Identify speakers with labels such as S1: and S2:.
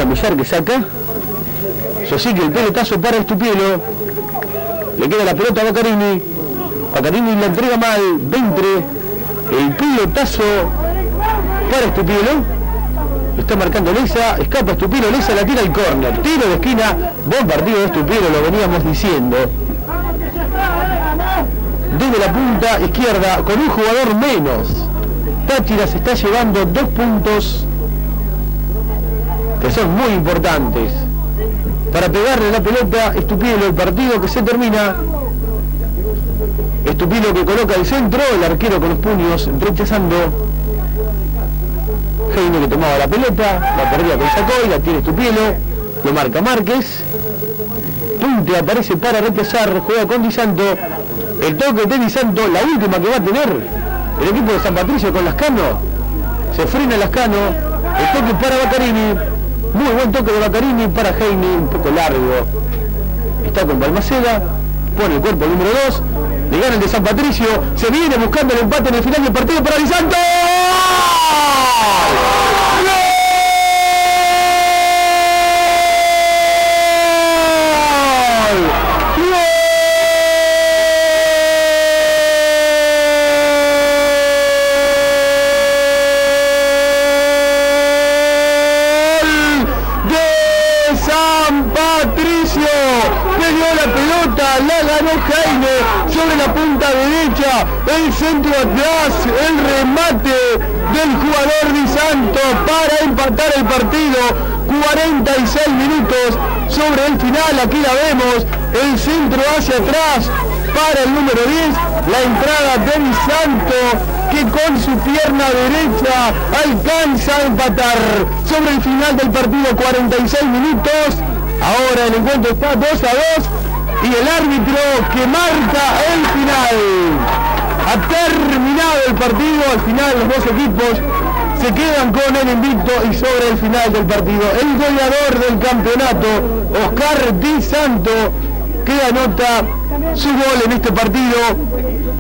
S1: Está Millar que saca. Sosique el pelotazo para Estupielo. Le queda la pelota a Baccarini. Baccarini la entrega mal. Ventre. El pelotazo para Estupielo. Está marcando Leza, escapa Estupielo, Leza la tira al córner, tiro de esquina, buen partido de Estupielo, lo veníamos diciendo. Desde la punta izquierda, con un jugador menos, Táchira se está llevando 2 puntos que son muy importantes para pegarle la pelota. Estupielo, el partido que se termina. Estupielo que coloca el centro, el arquero con los puños rechazando. Heine que tomaba la pelota, la perdía con Sacoy, la tiene Estupielo, lo marca Márquez. Tunte aparece para rechazar, juega con Di Santo. El toque de Di Santo, la última que va a tener el equipo de San Patricio con Lascano. Se frena Lascano, el toque para Baccarini. Muy buen toque de Baccarini para Heine, un poco largo. Está con Balmaceda, pone el cuerpo número 2, le gana el de San Patricio, se viene buscando el empate en el final del partido para Di Santo. Sobre la punta derecha, el centro atrás, el remate del jugador Di Santo para empatar el partido. 46 minutos sobre el final, aquí la vemos, el centro hacia atrás para el número 10, la entrada de Di Santo que con su pierna derecha alcanza a empatar sobre el final del partido. 46 minutos, ahora el encuentro está 2-2. Y el árbitro que marca el final. Ha terminado el partido, al final los dos equipos se quedan con el invicto y sobre el final del partido el goleador del campeonato, Oscar Di Santo, que anota su gol en este partido